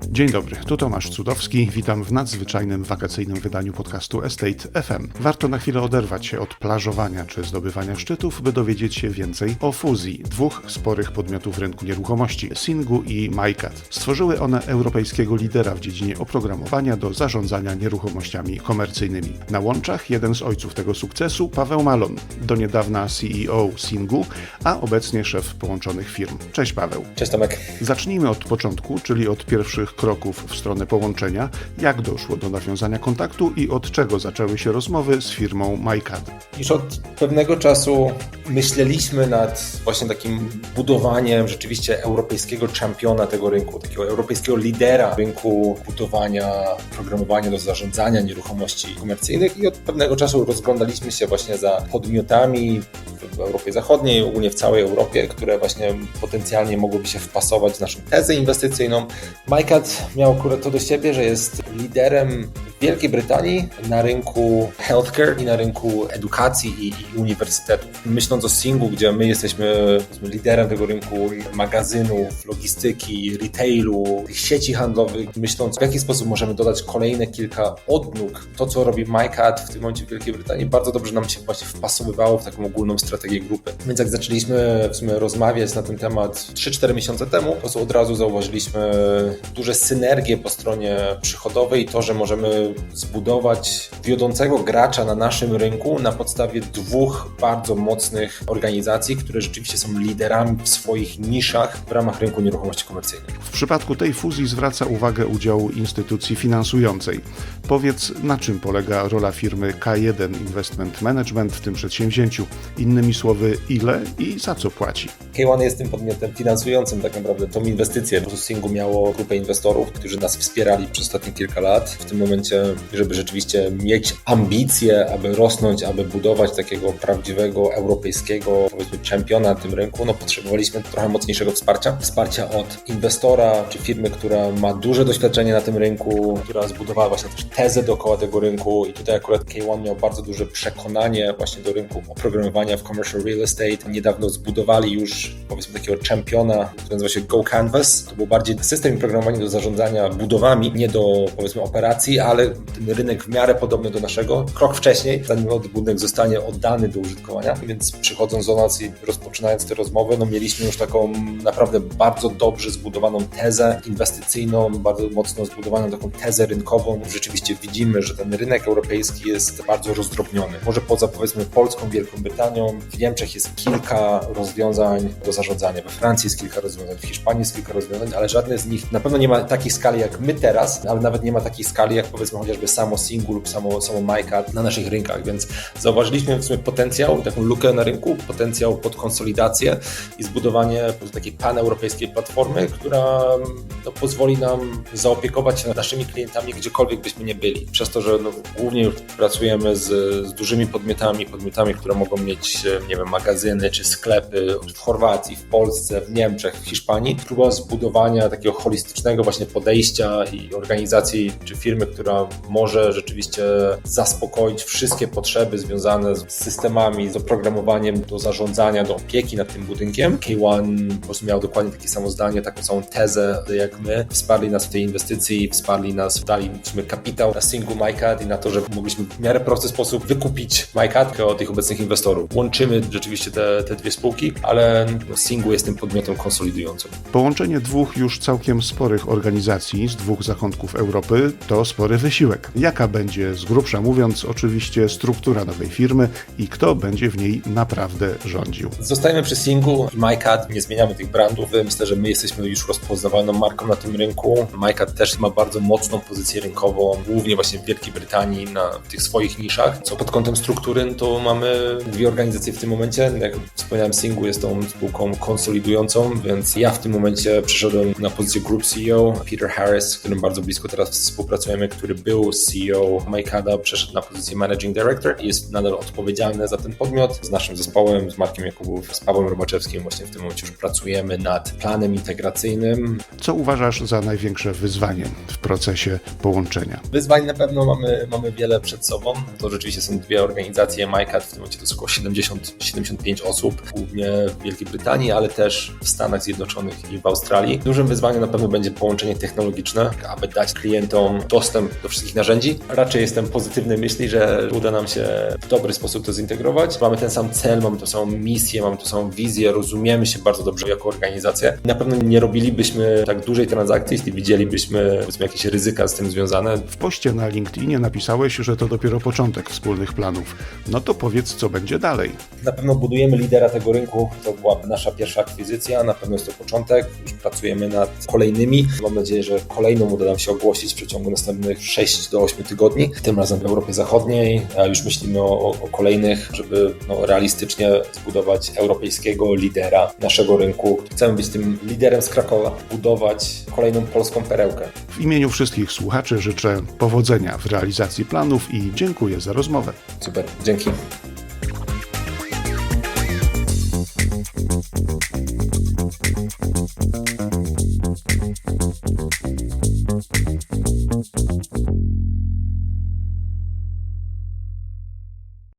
Dzień dobry, tu Tomasz Cudowski. Witam w nadzwyczajnym wakacyjnym wydaniu podcastu Estate FM. Warto na chwilę oderwać się od plażowania czy zdobywania szczytów, by dowiedzieć się więcej o fuzji dwóch sporych podmiotów rynku nieruchomości, Singu i MyCat. Stworzyły one europejskiego lidera w dziedzinie oprogramowania do zarządzania nieruchomościami komercyjnymi. Na łączach jeden z ojców tego sukcesu, Paweł Malon, do niedawna CEO Singu, a obecnie szef połączonych firm. Cześć Paweł. Cześć Tomek. Zacznijmy od początku, czyli od pierwszych kroków w stronę połączenia. Jak doszło do nawiązania kontaktu i od czego zaczęły się rozmowy z firmą MyCat? Już od pewnego czasu myśleliśmy nad właśnie takim budowaniem rzeczywiście europejskiego czempiona tego rynku, takiego europejskiego lidera rynku budowania, programowania do zarządzania nieruchomości komercyjnych i od pewnego czasu rozglądaliśmy się właśnie za podmiotami w Europie Zachodniej, ogólnie w całej Europie, które właśnie potencjalnie mogłyby się wpasować w naszą tezę inwestycyjną. MyCat miał akurat to do siebie, że jest liderem w Wielkiej Brytanii na rynku healthcare i na rynku edukacji i uniwersytetów. Myśląc o Singu, gdzie my jesteśmy liderem tego rynku magazynów, logistyki, retailu, sieci handlowych, myśląc w jaki sposób możemy dodać kolejne kilka odnóg, to co robi MyCat w tym momencie w Wielkiej Brytanii, bardzo dobrze nam się właśnie wpasowywało w taką ogólną strategię grupy. Więc jak zaczęliśmy w sumie rozmawiać na ten temat 3-4 miesiące temu, po prostu od razu zauważyliśmy duże synergie po stronie przychodowej i to, że możemy zbudować wiodącego gracza na naszym rynku na podstawie dwóch bardzo mocnych organizacji, które rzeczywiście są liderami w swoich niszach w ramach rynku nieruchomości komercyjnych. W przypadku tej fuzji zwraca uwagę udział instytucji finansującej. Powiedz, na czym polega rola firmy K1 Investment Management w tym przedsięwzięciu? Innymi słowy, ile i za co płaci? K1 jest tym podmiotem finansującym tak naprawdę tą inwestycję. Po prostu Singu miało grupę inwestorów, którzy nas wspierali przez ostatnie kilka lat. W tym momencie, żeby rzeczywiście mieć ambicje, aby rosnąć, aby budować takiego prawdziwego europejskiego, powiedzmy, czempiona na tym rynku, potrzebowaliśmy trochę mocniejszego wsparcia. Wsparcia od inwestora, czy firmy, która ma duże doświadczenie na tym rynku, która zbudowała właśnie też tezę dookoła tego rynku i tutaj akurat K1 miał bardzo duże przekonanie właśnie do rynku oprogramowania w commercial real estate. Niedawno zbudowali już, powiedzmy, takiego czempiona, który nazywa się Go Canvas. To był bardziej system programowania do zarządzania budowami, nie do, powiedzmy, operacji, ale ten rynek w miarę podobny do naszego, krok wcześniej, zanim budynek zostanie oddany do użytkowania. Więc przychodząc do nas i rozpoczynając te rozmowy, mieliśmy już taką naprawdę bardzo dobrze zbudowaną tezę inwestycyjną, bardzo mocno zbudowaną taką tezę rynkową. Rzeczywiście widzimy, że ten rynek europejski jest bardzo rozdrobniony. Może poza, powiedzmy, Polską, Wielką Brytanią, w Niemczech jest kilka rozwiązań do zarządzania, we Francji jest kilka rozwiązań, w Hiszpanii jest kilka rozwiązań, ale żadne z nich na pewno nie ma takiej skali jak my teraz, ale nawet nie ma takiej skali jak, powiedzmy, chociażby samo Singu lub samo MyCat na naszych rynkach, więc zauważyliśmy w sumie potencjał, taką lukę na rynku, potencjał pod konsolidację i zbudowanie takiej paneuropejskiej platformy, która pozwoli nam zaopiekować się naszymi klientami gdziekolwiek byśmy nie byli. Przez to, że głównie już pracujemy z dużymi podmiotami, które mogą mieć, nie wiem, magazyny czy sklepy w Chorwacji, w Polsce, w Niemczech, w Hiszpanii. Próba zbudowania takiego holistycznego właśnie podejścia i organizacji czy firmy, która może rzeczywiście zaspokoić wszystkie potrzeby związane z systemami, z oprogramowaniem do zarządzania, do opieki nad tym budynkiem. K1 po prostu miał dokładnie takie samo zdanie, taką samą tezę jak my. Wsparli nas w tej inwestycji, wsparli nas, daliśmy kapitał na Singu MyCat i na to, że mogliśmy w miarę prosty sposób wykupić MyCat od tych obecnych inwestorów. Łączymy rzeczywiście te dwie spółki, ale Singu jest tym podmiotem konsolidującym. Połączenie dwóch już całkiem sporych organizacji z dwóch zakątków Europy to spory wysiłek. Jaka będzie, z grubsza mówiąc, oczywiście struktura nowej firmy i kto będzie w niej naprawdę rządził? Zostajemy przy Singu i MyCat, nie zmieniamy tych brandów. Myślę, że my jesteśmy już rozpoznawalną marką na tym rynku. MyCat też ma bardzo mocną pozycję rynkową, głównie właśnie w Wielkiej Brytanii na tych swoich niszach. Co pod kątem struktury, to mamy dwie organizacje w tym momencie. Jak wspomniałem, Singu jest tą spółką konsolidującą, więc ja w tym momencie przyszedłem na pozycję Group CEO. Peter Harris, z którym bardzo blisko teraz współpracujemy, który był CEO Majkada, przeszedł na pozycję Managing Director i jest nadal odpowiedzialny za ten podmiot. Z naszym zespołem, z Markiem Jakubów, z Pawłem Robaczewskim właśnie w tym momencie już pracujemy nad planem integracyjnym. Co uważasz za największe wyzwanie w procesie połączenia? Wyzwań na pewno mamy wiele przed sobą. To rzeczywiście są dwie organizacje. Majkad w tym momencie to jest około 70-75 osób, głównie w Wielkiej Brytanii, ale też w Stanach Zjednoczonych i w Australii. Dużym wyzwaniem na pewno będzie połączenie technologiczne, aby dać klientom dostęp do wszystkich narzędzi. Raczej jestem pozytywnej myśli, że uda nam się w dobry sposób to zintegrować. Mamy ten sam cel, mamy tą samą misję, mamy tą samą wizję, rozumiemy się bardzo dobrze jako organizacja. Na pewno nie robilibyśmy tak dużej transakcji, jeśli widzielibyśmy jakieś ryzyka z tym związane. W poście na LinkedInie napisałeś, że to dopiero początek wspólnych planów. No to powiedz, co będzie dalej. Na pewno budujemy lidera tego rynku. To byłaby nasza pierwsza akwizycja. Na pewno jest to początek. Już pracujemy nad kolejnymi. Mam nadzieję, że kolejną uda nam się ogłosić w przeciągu następnych 6 do 8 tygodni. Tym razem w Europie Zachodniej. A już myślimy o kolejnych, żeby realistycznie zbudować europejskiego lidera naszego rynku. Chcemy być tym liderem z Krakowa, budować kolejną polską perełkę. W imieniu wszystkich słuchaczy życzę powodzenia w realizacji planów i dziękuję za rozmowę. Super, dzięki.